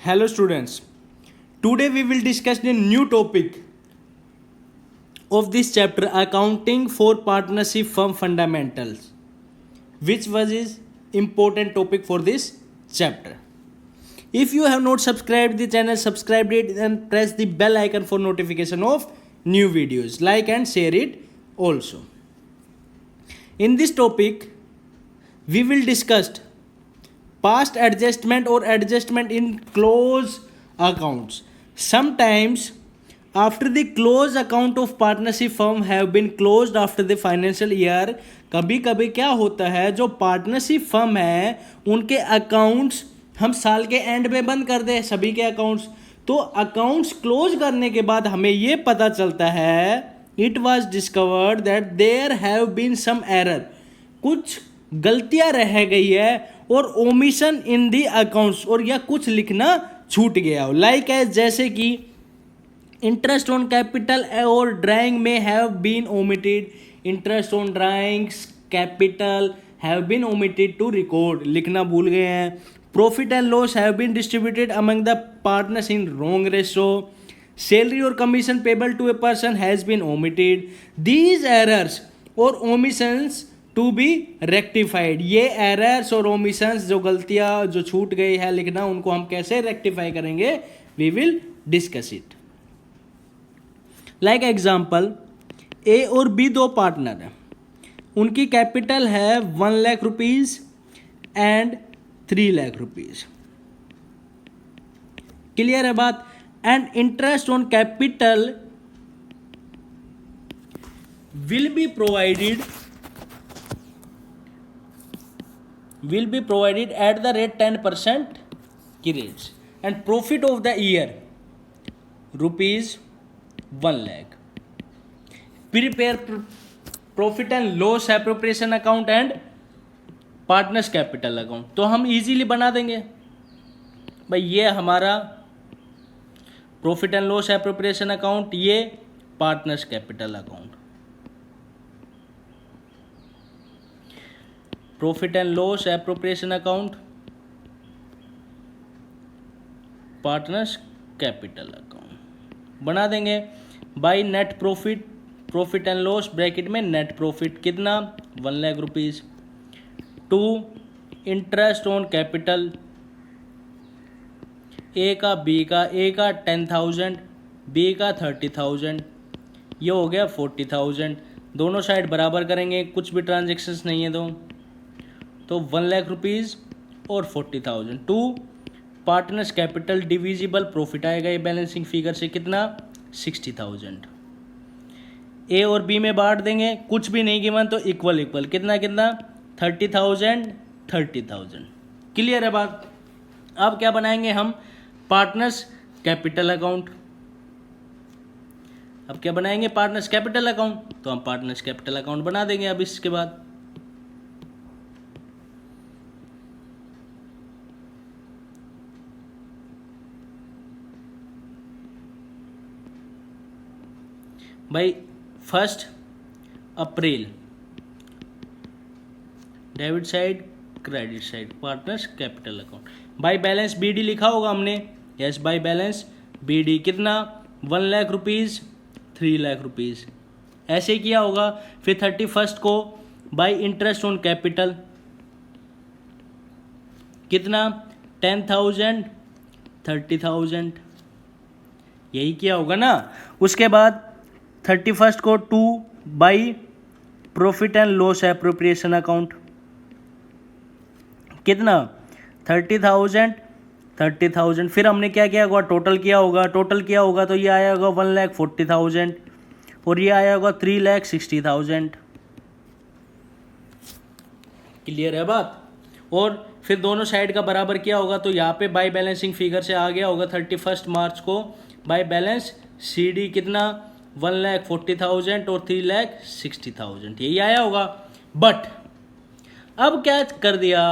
Hello students, today we will discuss a new topic of this chapter, accounting for partnership firm fundamentals, which was is important topic for this chapter. If you have not subscribed the channel, subscribe it and press the bell icon for notification of new videos. Like and share it also. In this topic, we will discuss past adjustment or adjustment in close accounts. Sometimes after the close account of partnership firm have been closed after the financial year, कभी कभी क्या होता है, जो partnership firm है उनके accounts हम साल के एंड में बंद कर दें सभी के अकाउंट्स. तो अकाउंट्स क्लोज करने के बाद हमें ये पता चलता है, it was discovered that there have been some error, कुछ गलतियां रह गई है और ओमिशन इन दी अकाउंट्स, और या कुछ लिखना छूट गया हो. लाइक एज जैसे कि इंटरेस्ट ऑन कैपिटल और ड्राइंग में have been omitted, interest on drawings capital have been omitted to record, लिखना भूल गए हैं. Profit and loss have been distributed among the partners in wrong ratio, salary और commission payable to a person has been omitted. These errors और omissions to be rectified, ये errors और omissions जो गलतियां जो छूट गई है लिखना, उनको हम कैसे रेक्टिफाई करेंगे, we will discuss it. Like example, A और बी दो पार्टनर हैं, उनकी कैपिटल है 1 lakh rupees and 3 lakh rupees. Clear है बात. And interest on capital will be provided at the rate 10% की rate. And profit of the year rupees 1 lakh. Prepare profit and loss appropriation account and partners capital account. तो हम easily बना देंगे भाई, ये हमारा profit and loss appropriation account, ये partners capital account. Profit and loss appropriation account, partners capital account बना देंगे. By net profit, profit and loss bracket में नेट प्रॉफिट कितना 1 lakh rupees, to interest on capital, A का 10,000, B का 30,000, ये हो गया 40,000. दोनों साइड बराबर करेंगे, कुछ भी ट्रांजेक्शन्स नहीं है तो 1 लाख रुपीज़ और 40,000. Two partners capital divisible profit आएगा ये बैलेंसिंग फिगर से कितना 60,000. ए और बी में बांट देंगे, कुछ भी नहीं गिवन तो इक्वल कितना 30,000. क्लियर है बात. अब क्या बनाएंगे हम, पार्टनर्स कैपिटल अकाउंट. अब क्या बनाएंगे, पार्टनर्स कैपिटल अकाउंट. तो हम पार्टनर्स कैपिटल अकाउंट बना देंगे. अब इसके बाद भाई 1 April debit side credit side partners capital account. By balance BD लिखा होगा हमने, यस बाई बैलेंस बीडी कितना 1 लाख रुपीज़ 3 लाख रुपीज़ ऐसे किया होगा. फिर 31 को बाई इंटरेस्ट ऑन कैपिटल कितना 10,000 30,000 यही किया होगा ना. उसके बाद 31 को 2 by profit and loss appropriation account कितना 30,000. फिर हमने क्या किया होगा, टोटल किया होगा तो ये आया होगा 1,40,000 और ये आया होगा 3,60,000. क्लियर है बात. और फिर दोनों साइड का बराबर किया होगा तो यहाँ पे बाई बैलेंसिंग फिगर से आ गया होगा 31 मार्च को बाई बैलेंस सी डी कितना 1,40,000 और 3,60,000 यही आया होगा. बट अब क्या कर दिया,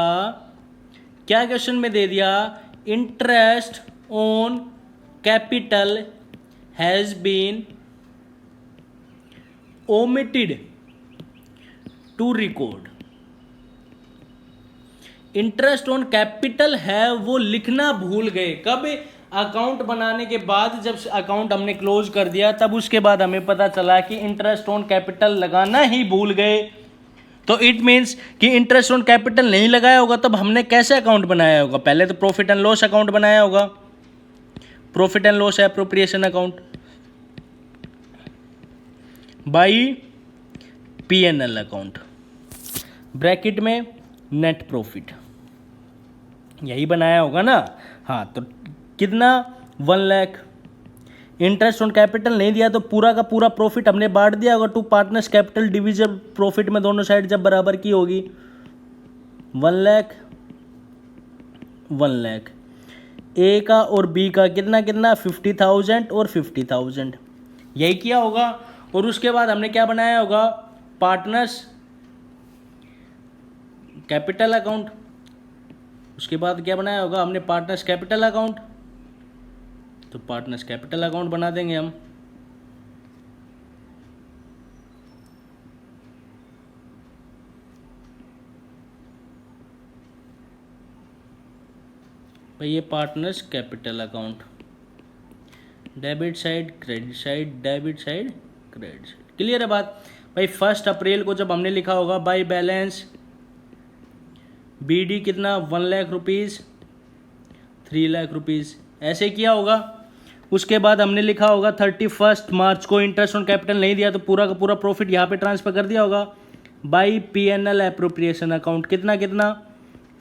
क्या क्वेश्चन में दे दिया, interest on capital has been omitted to record. Interest on capital है वो लिखना भूल गए। कब? अकाउंट बनाने के बाद, जब अकाउंट हमने क्लोज कर दिया तब उसके बाद हमें पता चला कि इंटरेस्ट ऑन कैपिटल लगाना ही भूल गए। तो इट मीन्स कि इंटरेस्ट ऑन कैपिटल नहीं लगाया होगा तब हमने कैसे अकाउंट बनाया होगा? पहले तो प्रॉफिट एंड लॉस अकाउंट बनाया होगा, profit and loss appropriation account by P&L account, bracket में नेट प्रॉफिट, यही बनाया होगा ना। हाँ, तो कितना? 1 लाख। इंटरेस्ट ऑन कैपिटल नहीं दिया तो पूरा का पूरा प्रॉफिट हमने बांट दिया होगा two partners, capital division profit में दोनों साइड जब बराबर की होगी। 1 लाख 1 लाख। ए का और बी का कितना कितना? 50,000 और 50,000, यही किया होगा। और उसके बाद हमने क्या बनाया होगा? Partners capital account. उसके बाद क्या बनाया होगा हमने? Partners capital account. तो पार्टनर्स कैपिटल अकाउंट बना देंगे हम। भाई ये partners capital account, debit side credit side, debit side credit side. Clear है बात? भाई 1 अप्रैल को जब हमने लिखा होगा बाई बैलेंस BD कितना? 1 लाख रुपीज़, 3 लाख रुपीज़, ऐसे किया होगा। उसके बाद हमने लिखा होगा 31 मार्च को इंटरेस्ट ऑन कैपिटल नहीं दिया तो पूरा का पूरा प्रॉफिट यहाँ पे ट्रांसफर कर दिया होगा बाई P&L एप्रोप्रिएशन अकाउंट। कितना कितना?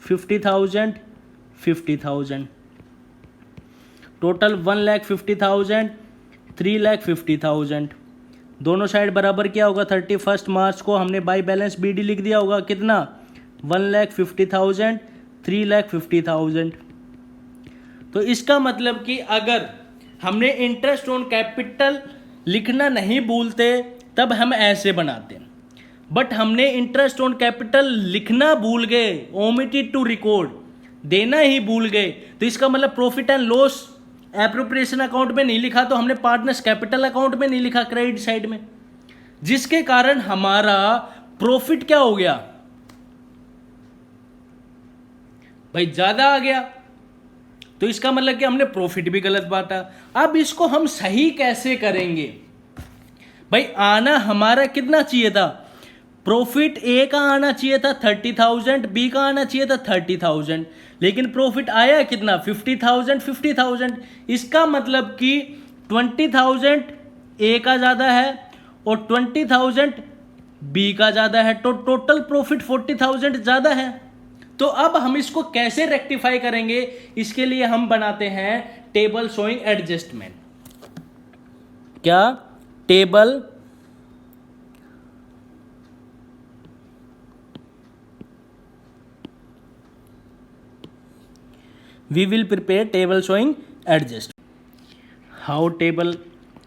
50,000 50,000, टोटल 1,50,000 3,50,000, दोनों साइड बराबर क्या होगा? 31 मार्च को हमने बाई बैलेंस BD लिख दिया होगा कितना? 1,50,000 3,50,000। तो इसका मतलब कि अगर हमने इंटरेस्ट ऑन कैपिटल लिखना नहीं भूलते तब हम ऐसे बनाते, बट हमने इंटरेस्ट ऑन कैपिटल लिखना भूल गए, ओमिटेड टू रिकॉर्ड, देना ही भूल गए। तो इसका मतलब profit and loss appropriation account में नहीं लिखा तो हमने पार्टनर्स कैपिटल अकाउंट में नहीं लिखा क्रेडिट साइड में, जिसके कारण हमारा प्रॉफिट क्या हो गया भाई? ज्यादा आ गया। तो इसका मतलब कि हमने प्रॉफिट भी गलत बांटा। अब इसको हम सही कैसे करेंगे भाई? आना हमारा कितना चाहिए था? प्रॉफिट ए का आना चाहिए था 30,000, बी का आना चाहिए था 30,000, लेकिन प्रॉफिट आया कितना? 50,000 50,000। इसका मतलब कि 20,000 ए का ज़्यादा है और 20,000 बी का ज़्यादा है, तो टोटल प्रॉफिट 40,000 ज़्यादा है। तो अब हम इसको कैसे रेक्टिफाई करेंगे? इसके लिए हम बनाते हैं टेबल शोइंग एडजस्टमेंट। क्या? Table we will prepare table showing adjustment. How table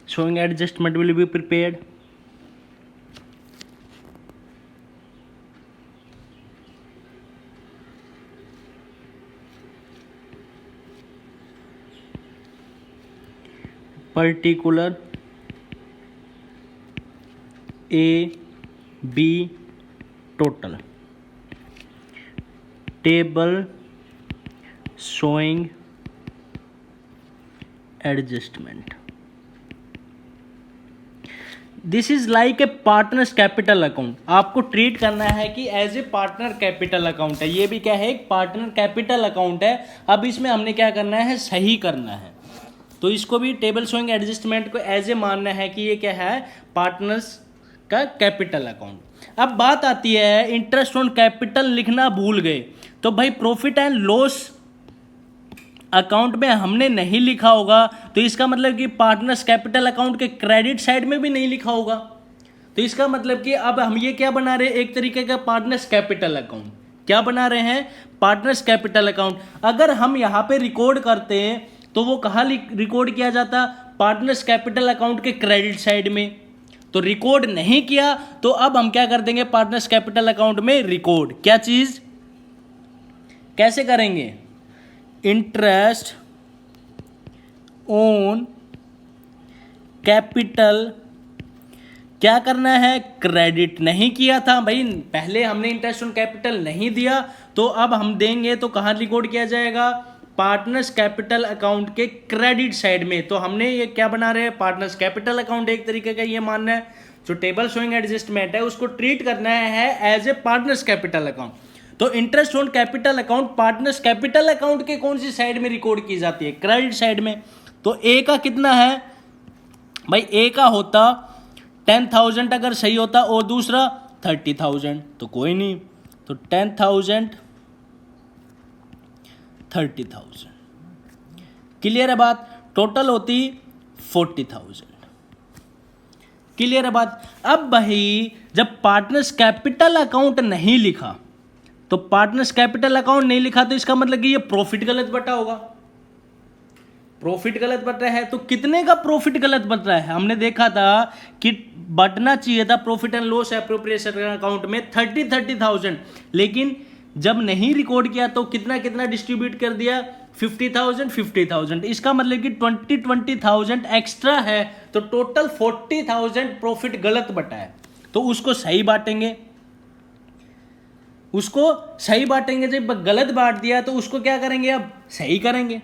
showing adjustment will be prepared? Particular A B total, table showing adjustment. This is like a partners capital account. आपको treat करना है कि as a partner capital account है। ये भी क्या है? एक पार्टनर कैपिटल अकाउंट है। अब इसमें हमने क्या करना है? सही करना है। तो इसको भी टेबल शोइंग एडजस्टमेंट को एज ए मानना है कि ये क्या है? पार्टनर्स का कैपिटल अकाउंट। अब बात आती है इंटरेस्ट ऑन कैपिटल लिखना भूल गए, तो भाई प्रॉफिट एंड लॉस अकाउंट में हमने नहीं लिखा होगा, तो इसका मतलब कि पार्टनर्स कैपिटल अकाउंट के क्रेडिट साइड में भी नहीं लिखा होगा। तो इसका मतलब कि अब हम ये क्या बना रहे हैं? एक तरीके का पार्टनर्स कैपिटल अकाउंट। क्या बना रहे हैं? Partners capital account. अगर हम यहाँ पे रिकॉर्ड करते हैं तो वो कहाँ रिकॉर्ड किया जाता? पार्टनर्स कैपिटल अकाउंट के क्रेडिट साइड में। तो रिकॉर्ड नहीं किया तो अब हम क्या कर देंगे? पार्टनर्स कैपिटल अकाउंट में रिकॉर्ड। क्या चीज? कैसे करेंगे? इंटरेस्ट ऑन कैपिटल क्या करना है, क्रेडिट नहीं किया था भाई, पहले हमने इंटरेस्ट ऑन कैपिटल नहीं दिया, तो अब हम देंगे तो कहाँ रिकॉर्ड किया जाएगा, पार्टनर्स कैपिटल अकाउंट के क्रेडिट साइड में। तो हमने ये क्या बना रहे हैं, पार्टनर्स कैपिटल अकाउंट एक तरीके का ये मानना है, जो टेबल शोइंग एडजस्टमेंट है उसको ट्रीट करना है as a partners capital account. तो interest on capital account partners capital account के कौन सी साइड में रिकॉर्ड की जाती है, क्रेडिट साइड में। तो ए का कितना है भाई, ए का होता 10,000 अगर सही होता, और दूसरा 30,000, तो कोई नहीं, तो 10,000 30,000, क्लियर है बात। टोटल होती 40,000, क्लियर है बात। अब भाई जब पार्टनर्स कैपिटल अकाउंट नहीं लिखा, तो पार्टनर्स कैपिटल अकाउंट नहीं लिखा तो इसका मतलब कि ये प्रॉफिट गलत बटा होगा, प्रॉफिट गलत बट रहा है। तो कितने का प्रॉफिट गलत बट रहा है, हमने देखा था कि बटना चाहिए था profit and loss appropriation account में 30,000, लेकिन जब नहीं रिकॉर्ड किया तो कितना कितना डिस्ट्रीब्यूट कर दिया, 50,000। इसका मतलब कि 20,000 एक्स्ट्रा है, तो टोटल 40,000 प्रॉफिट गलत बटा है। तो उसको सही बांटेंगे, उसको सही बांटेंगे। जब गलत बांट दिया तो उसको क्या करेंगे, अब सही करेंगे।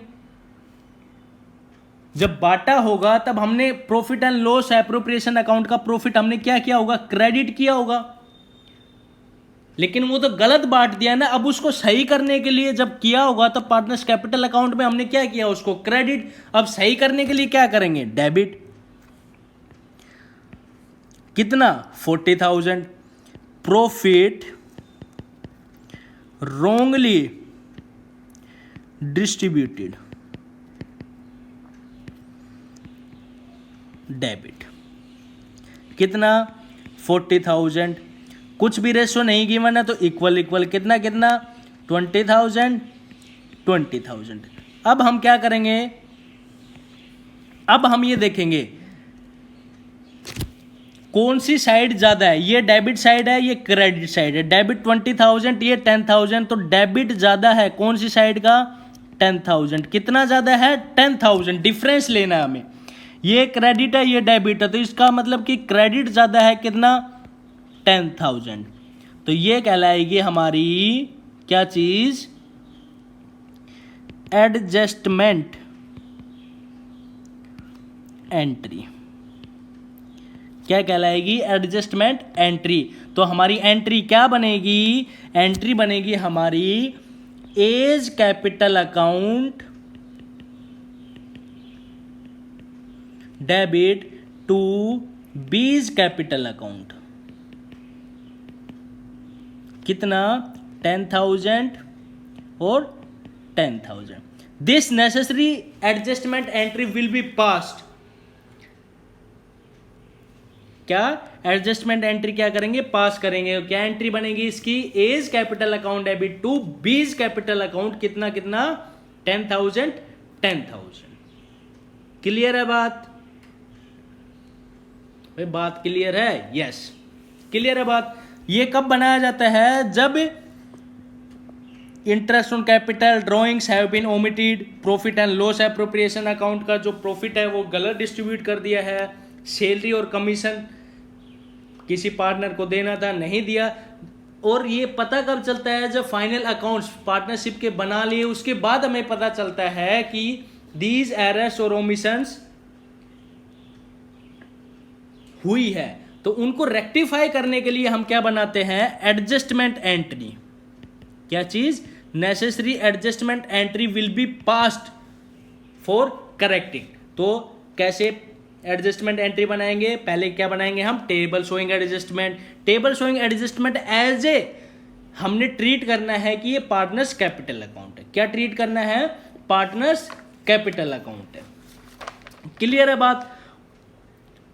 जब बांटा होगा तब हमने profit and loss appropriation account का प्रॉफिट हमने क्या किया होगा, क्रेडिट किया होगा, लेकिन वो तो गलत बांट दिया ना। अब उसको सही करने के लिए जब किया होगा तो पार्टनर्स कैपिटल अकाउंट में हमने क्या किया, उसको क्रेडिट। अब सही करने के लिए क्या करेंगे, डेबिट। कितना, 40,000 प्रॉफिट wrongly डिस्ट्रीब्यूटेड, डेबिट। कितना, 40,000, कुछ भी रेशो नहीं गिवन है तो इक्वल इक्वल, कितना कितना, 20,000। अब हम क्या करेंगे, अब हम ये देखेंगे कौन सी साइड ज्यादा है, ये डेबिट साइड है, ये क्रेडिट साइड है। डेबिट 20,000, ये 10,000, तो डेबिट ज्यादा है कौन सी साइड का, 10,000। कितना ज्यादा है, 10,000, डिफरेंस लेना है हमें। ये क्रेडिट है, ये डेबिट है, तो इसका मतलब कि क्रेडिट ज्यादा है, कितना, 10,000। तो ये कहलाएगी हमारी क्या चीज, एडजस्टमेंट एंट्री। क्या कहलाएगी, एडजस्टमेंट एंट्री। तो हमारी एंट्री क्या बनेगी, एंट्री बनेगी हमारी A's capital account debit to B's capital account. कितना, 10,000 और 10,000। This necessary adjustment entry will be passed. क्या, एडजस्टमेंट एंट्री क्या करेंगे, पास करेंगे। क्या एंट्री बनेगी इसकी, A's capital account debit to B's capital account. कितना कितना, 10,000। क्लियर है बात भाई, बात क्लियर है, यस क्लियर है बात। ये कब बनाया जाता है, जब interest on capital drawings have been omitted, profit and loss appropriation account का जो प्रॉफिट है वो गलत डिस्ट्रीब्यूट कर दिया है, सैलरी और कमीशन किसी पार्टनर को देना था नहीं दिया। और ये पता कब चलता है, जब फाइनल अकाउंट्स पार्टनरशिप के बना लिए उसके बाद हमें पता चलता है कि दीज एरर्स और ओमिशंस हुई है, तो उनको रेक्टिफाई करने के लिए हम क्या बनाते हैं, एडजस्टमेंट एंट्री। क्या चीज, necessary adjustment entry will be passed for correcting. तो कैसे एडजस्टमेंट एंट्री बनाएंगे, पहले क्या बनाएंगे हम, table showing adjustment. Table showing adjustment as a हमने ट्रीट करना है कि ये पार्टनर्स कैपिटल अकाउंट है। क्या ट्रीट करना है, पार्टनर्स कैपिटल अकाउंट है। क्लियर है बात।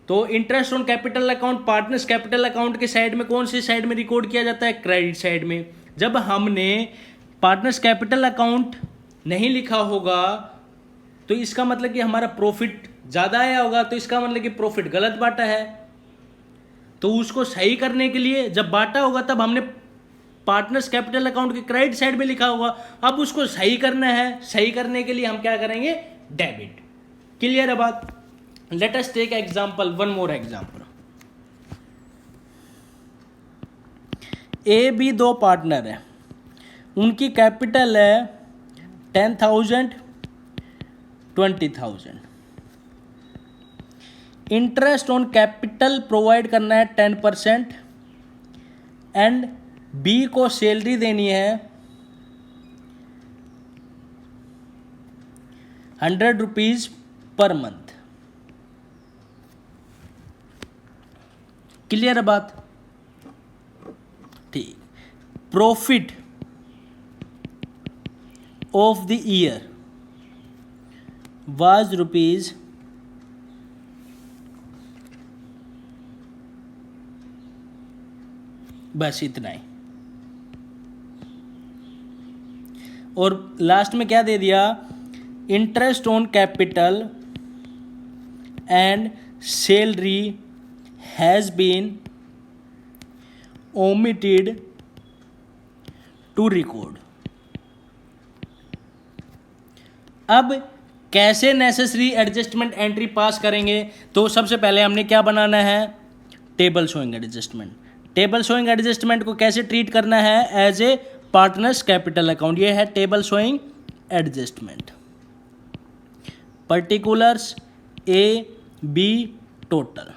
तो interest on capital account partners capital account के साइड में कौन सी साइड में रिकॉर्ड किया जाता है, क्रेडिट साइड में। जब हमने पार्टनर्स कैपिटल अकाउंट नहीं लिखा होगा तो इसका मतलब कि हमारा प्रॉफिट ज्यादा आया होगा, तो इसका मतलब कि प्रॉफिट गलत बांटा है। तो उसको सही करने के लिए जब बांटा होगा तब हमने पार्टनर्स कैपिटल अकाउंट के क्रेडिट साइड में लिखा होगा। अब उसको सही करना है, सही करने के लिए हम क्या करेंगे, डेबिट। क्लियर है बात। Let us take example, one more example. A B दो पार्टनर है, उनकी कैपिटल है 10,000, 20,000। इंटरेस्ट ऑन कैपिटल प्रोवाइड करना है 10% एंड बी को सैलरी देनी है 100 रुपीज पर मंथ। क्लियर है बात? ठीक। Profit of the year was rupees बस इतना ही। और लास्ट में क्या दे दिया? Interest on capital and salary has been omitted to record. अब कैसे नेसेसरी एडजस्टमेंट एंट्री पास करेंगे? तो सबसे पहले हमने क्या बनाना है? Table showing adjustment. Table showing adjustment को कैसे ट्रीट करना है? As a partners capital account. ये है table showing adjustment. Particulars A B total.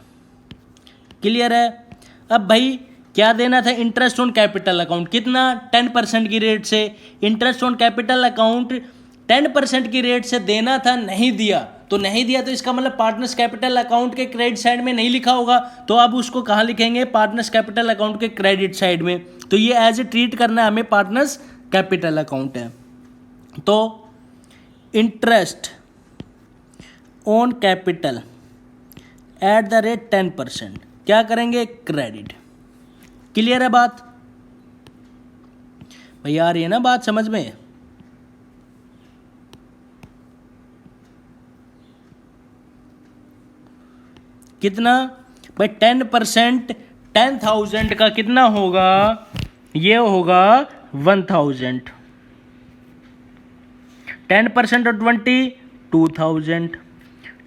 Clear है? अब भाई क्या देना था? Interest on capital account. कितना? 10% की रेट से। इंटरेस्ट ऑन कैपिटल अकाउंट 10% की रेट से देना था, नहीं दिया। तो नहीं दिया तो इसका मतलब पार्टनर्स कैपिटल अकाउंट के क्रेडिट साइड में नहीं लिखा होगा, तो अब उसको कहाँ लिखेंगे? पार्टनर्स कैपिटल अकाउंट के क्रेडिट साइड में। तो ये एज ए ट्रीट करना है हमें पार्टनर्स कैपिटल अकाउंट है। तो interest on capital at the rate 10% क्या करेंगे? क्रेडिट। क्लियर है बात भैया? आ रही है ना बात समझ में? कितना भाई? 10% 10,000 का कितना होगा? ये होगा 1,000। 10% और 20 2,000,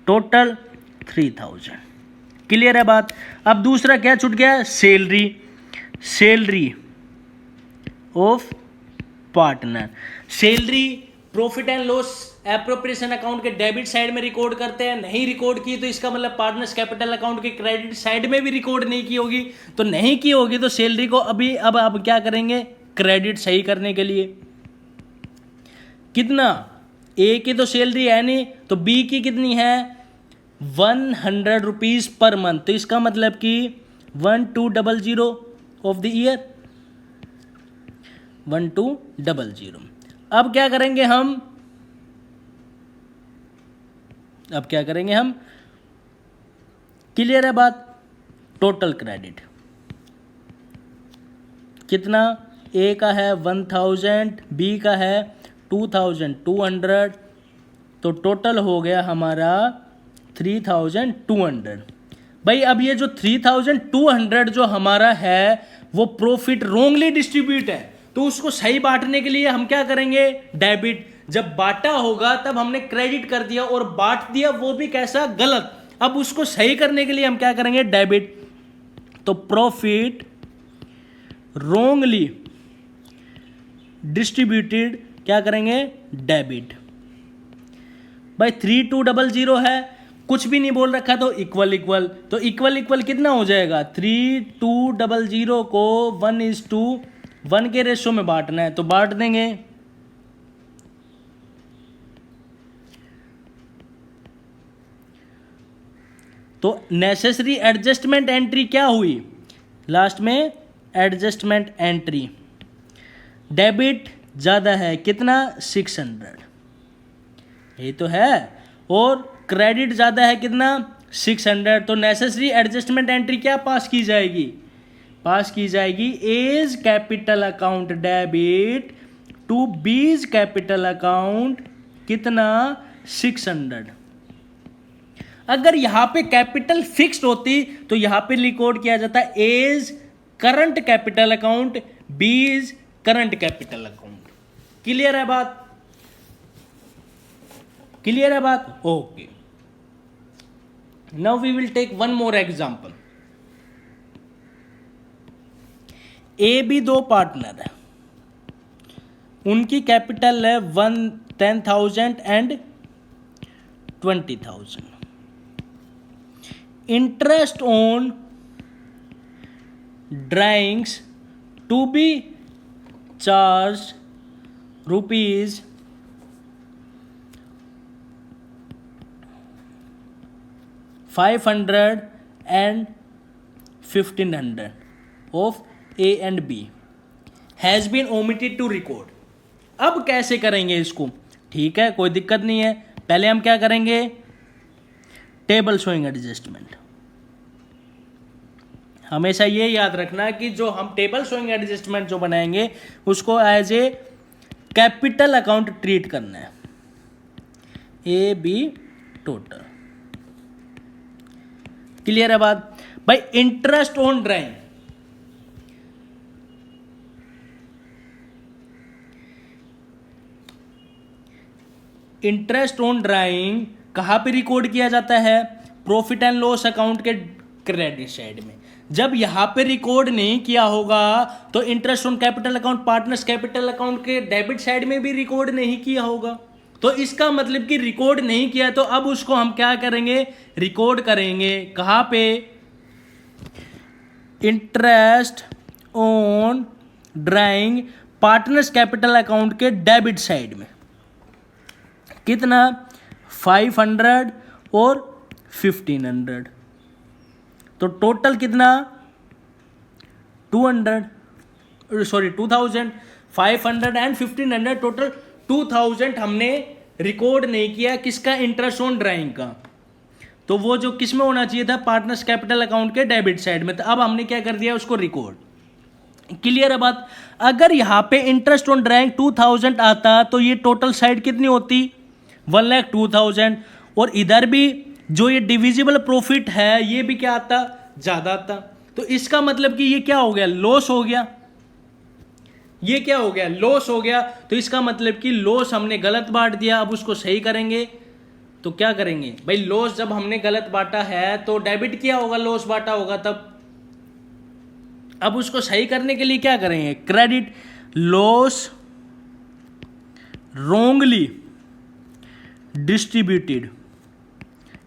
टोटल 3,000। क्लियर है बात? अब दूसरा क्या छूट गया? Salary. Salary of partner. Salary profit and loss appropriation account के डेबिट साइड में रिकॉर्ड करते हैं। नहीं रिकॉर्ड की तो इसका मतलब पार्टनर्स कैपिटल अकाउंट के क्रेडिट साइड में भी रिकॉर्ड नहीं की होगी। तो नहीं की होगी तो सैलरी को अभी अब क्या करेंगे? क्रेडिट सही करने के लिए। कितना? ए की तो सैलरी है नहीं, तो बी की कितनी है? 100 रुपीज पर मंथ। तो इसका मतलब कि 1200 ऑफ द ईयर। 1200। अब क्या करेंगे हम? क्लियर है बात? टोटल क्रेडिट कितना? ए का है 1000, बी का है 2200, तो टोटल हो गया हमारा 3200। भाई अब ये जो 3200 जो हमारा है वो प्रॉफिट रोंगली डिस्ट्रीब्यूट है, तो उसको सही बांटने के लिए हम क्या करेंगे? डेबिट। जब बांटा होगा तब हमने क्रेडिट कर दिया और बांट दिया, वो भी कैसा? गलत। अब उसको सही करने के लिए हम क्या करेंगे? डेबिट। तो प्रॉफिट रोंगली डिस्ट्रीब्यूटेड क्या करेंगे? डेबिट। भाई 3200 है, कुछ भी नहीं बोल रखा, तो इक्वल इक्वल। तो इक्वल इक्वल कितना हो जाएगा? 3200 को 1:1 के रेशो में बांटना है, तो बांट देंगे। तो नेसेसरी एडजस्टमेंट एंट्री क्या हुई? लास्ट में एडजस्टमेंट एंट्री। डेबिट ज्यादा है, कितना? 600, ये तो है। और क्रेडिट ज्यादा है, कितना? 600। तो नेसेसरी एडजस्टमेंट एंट्री क्या पास की जाएगी? पास की जाएगी A's capital account debit to B's capital account, कितना? 600। अगर यहां पे कैपिटल फिक्स्ड होती तो यहां पे रिकॉर्ड किया जाता A's current capital account, B's current capital account. Clear है बात? क्लियर है बात? Okay. Now we will take one more example. A B दो पार्टनर है, उनकी कैपिटल है 10,000 and 20,000. Interest on drawings to be charge rupees 500 and 1,500 of A and B has been omitted to record. अब कैसे करेंगे इसको? ठीक है, कोई दिक्कत नहीं है. पहले हम क्या करेंगे? Table showing adjustment. हमेशा ये याद रखना कि जो हम टेबल शोइंग एडजस्टमेंट जो बनाएंगे उसको as a capital account treat करना है. A B total. क्लियर है बात? भाई interest on drawing, interest on drawing कहां पे रिकॉर्ड किया जाता है? प्रॉफिट एंड लॉस अकाउंट के क्रेडिट साइड में. जब यहां पे रिकॉर्ड नहीं किया होगा तो interest on capital account partners capital account के डेबिट साइड में भी रिकॉर्ड नहीं किया होगा. तो इसका मतलब कि रिकॉर्ड नहीं किया, तो अब उसको हम क्या करेंगे? रिकॉर्ड करेंगे. कहां पे? Interest on drawing partners capital account के डेबिट साइड में. कितना? 500 और 1,500. तो टोटल कितना? 200 2000. 500 एंड 1,500 टोटल 2000 हमने रिकॉर्ड नहीं किया. किसका? इंटरेस्ट ऑन ड्राइंग का. तो वो जो किस में होना चाहिए था? पार्टनर्स कैपिटल अकाउंट के डेबिट साइड में. तो अब हमने क्या कर दिया? उसको रिकॉर्ड. क्लियर है बात? अगर यहां पे इंटरेस्ट ऑन ड्राइंग 2000 आता तो ये टोटल साइड कितनी होती? 1,02,000. और इधर भी जो ये डिविजिबल प्रॉफिट है ये भी क्या आता? ज्यादा आता. तो इसका मतलब कि ये क्या हो गया? लॉस हो गया. ये क्या हो गया? लॉस हो गया. तो इसका मतलब कि लॉस हमने गलत बांट दिया. अब उसको सही करेंगे. तो क्या करेंगे भाई? लॉस जब हमने गलत बांटा है तो डेबिट किया होगा, लॉस बांटा होगा तब. अब उसको सही करने के लिए क्या करेंगे? Credit loss wrongly distributed.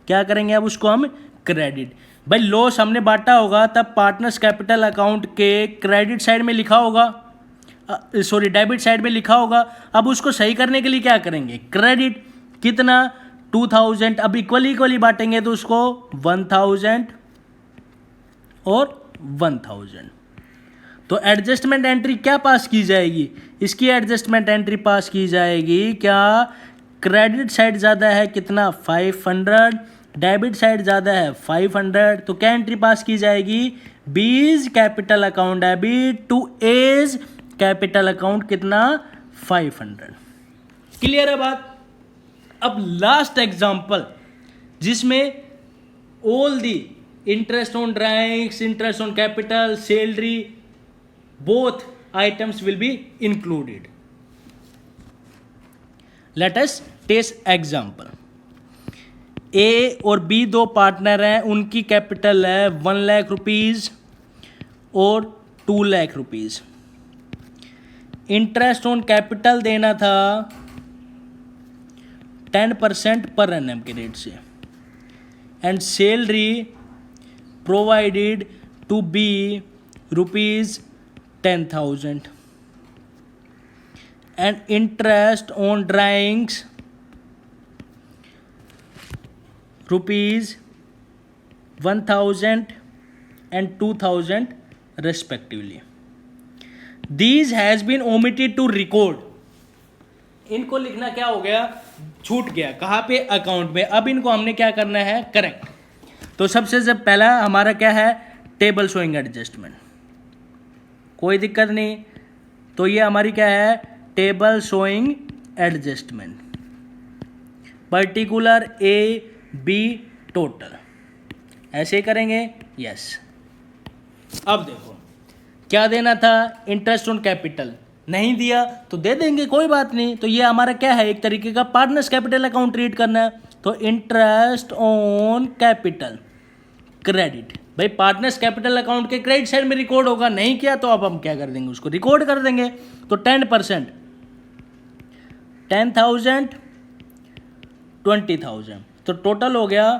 क्या करेंगे? अब उसको हम क्रेडिट. भाई लॉस हमने बांटा होगा तब पार्टनर्स कैपिटल अकाउंट के क्रेडिट साइड में लिखा होगा, सॉरी डेबिट साइड में लिखा होगा. अब उसको सही करने के लिए क्या करेंगे? क्रेडिट. कितना? 2000. अब इक्वली बांटेंगे तो उसको 1000 और 1000. तो एडजस्टमेंट एंट्री क्या पास की जाएगी? इसकी एडजस्टमेंट एंट्री पास की जाएगी. क्या? क्रेडिट साइड ज़्यादा है. कितना? 500. डेबिट साइड ज़्यादा है 500. तो क्या एंट्री पास की जाएगी? B's capital account debit to A's capital account. कितना? 500. क्लियर है बात? अब लास्ट एग्जांपल जिसमें all the interest on drawings, interest on capital, salary, both items will be included. Let us take example. A और B दो partner हैं, उनकी capital है 1 लाख रुपीज और 2 lakh rupees. Interest on capital देना था 10% पर एनएम के रेट से. And salary provided to be rupees 10,000 and interest on drawings rupees 1,000 and 2,000 respectively. These has been omitted to record. इनको लिखना क्या हो गया? छूट गया. कहाँ पे? अकाउंट में. अब इनको हमने क्या करना है? करेक्ट. तो सबसे जब पहला हमारा क्या है? Table showing adjustment. कोई दिक्कत नहीं. तो ये हमारी क्या है? Table showing adjustment. Particular A B total. ऐसे करेंगे. यस. अब देखो क्या देना था? Interest on capital. नहीं दिया तो दे देंगे, कोई बात नहीं. तो ये हमारा क्या है? एक तरीके का पार्टनर्स कैपिटल अकाउंट ट्रीट करना है. तो इंटरेस्ट ऑन कैपिटल क्रेडिट. भाई पार्टनर्स कैपिटल अकाउंट के क्रेडिट साइड में रिकॉर्ड होगा, नहीं किया तो अब हम क्या कर देंगे, उसको रिकॉर्ड कर देंगे। तो 10%, 10,000, 20,000, तो टोटल हो गया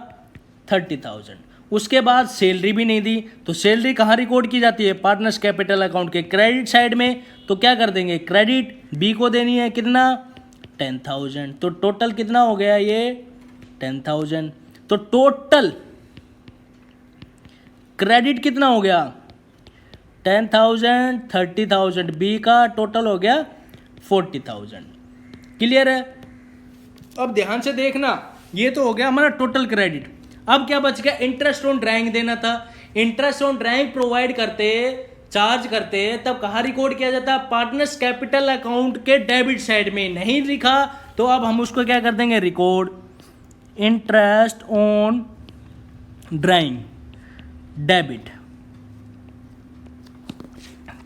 30,000। उसके बाद सैलरी भी नहीं दी, तो सैलरी कहाँ रिकॉर्ड की जाती है, पार्टनर्स कैपिटल अकाउंट के क्रेडिट साइड में। तो क्या कर देंगे, क्रेडिट बी को देनी है कितना, 10,000। तो टोटल कितना हो गया ये 10,000। तो टोटल क्रेडिट कितना हो गया 10,000, 30,000 बी का टोटल हो गया 40,000। क्लियर है। अब ध्यान से देखना, ये तो हो गया हमारा टोटल क्रेडिट। अब क्या बच गया, इंटरेस्ट ऑन ड्राइंग देना था। इंटरेस्ट ऑन ड्राइंग प्रोवाइड करते, चार्ज करते, तब कहाँ रिकॉर्ड किया जाता, पार्टनर्स कैपिटल अकाउंट के डेबिट साइड में। नहीं लिखा तो अब हम उसको क्या कर देंगे, record interest on drawing debit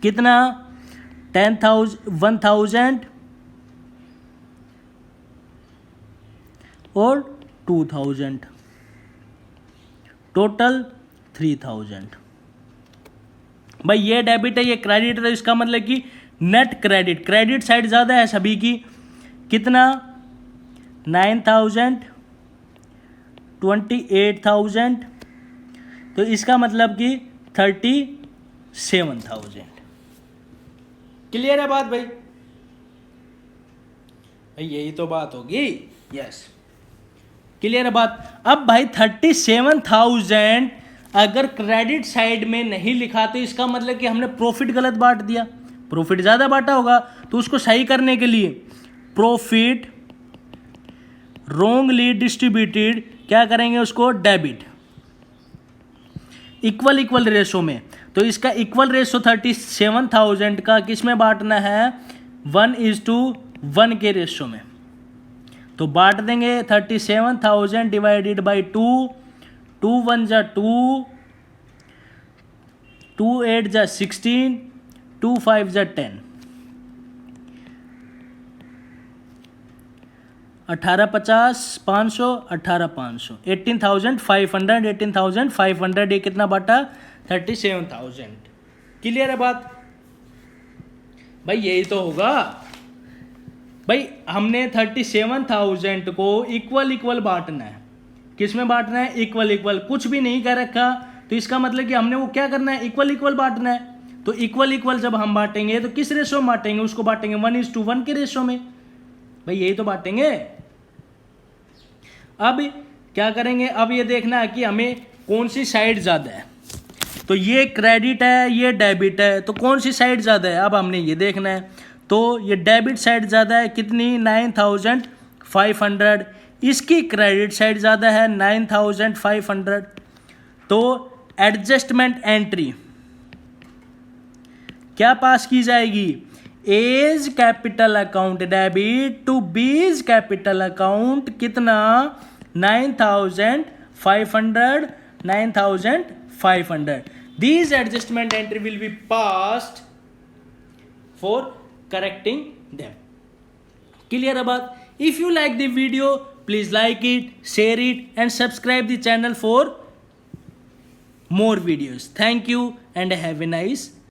कितना 10,000, 1,000 और 2,000, टोटल 3,000। भाई ये डेबिट है, ये क्रेडिट है, इसका मतलब कि नेट क्रेडिट, क्रेडिट साइड ज़्यादा है सभी की, कितना 9,000, 28,000, तो इसका मतलब कि 37,000। क्लियर है बात भाई, यही तो बात होगी। यस, क्लियर है बात। अब भाई 37,000 अगर क्रेडिट साइड में नहीं लिखा तो इसका मतलब कि हमने प्रॉफिट गलत बांट दिया, प्रॉफिट ज़्यादा बांटा होगा। तो उसको सही करने के लिए प्रॉफिट रोंगली डिस्ट्रीब्यूटेड क्या करेंगे, उसको डेबिट इक्वल रेशो में। तो इसका इक्वल रेशो 37,000 का किस में बांटना है, 1:1 के रेशो में। तो बांट देंगे 37,000 डिवाइडेड बाई 2, 2 1 जा 2, 2 8 जा 16, 2 5 जा 10, 18,50, 500, 18,500, 18,500, 18,500 ये कितना बांटा 37,000। क्लियर है बात भाई, यही तो होगा भाई। हमने 37,000 को इक्वल बांटना है, किस में बांटना है, इक्वल, कुछ भी नहीं कर रखा। तो इसका मतलब कि हमने वो क्या करना है, इक्वल बांटना है। तो इक्वल जब हम बांटेंगे तो किस रेशो में बांटेंगे, उसको बांटेंगे 1:1 के रेशो में। भाई यही तो बांटेंगे। अब क्या करेंगे, अब ये देखना है कि हमें कौन सी साइड ज़्यादा है। तो ये क्रेडिट है, ये डेबिट है, तो कौन सी साइड ज़्यादा है, अब हमने ये देखना है। तो ये डेबिट साइड ज़्यादा है, कितनी 9,500, इसकी क्रेडिट साइड ज़्यादा है 9,500। तो एडजस्टमेंट एंट्री क्या पास की जाएगी, A's capital account debit to B's capital account कितना 9,500, 9,500. These adjustment entry will be passed for correcting them. Clear about? If you like the video, please like it, share it, and subscribe the channel for more videos. Thank you and have a nice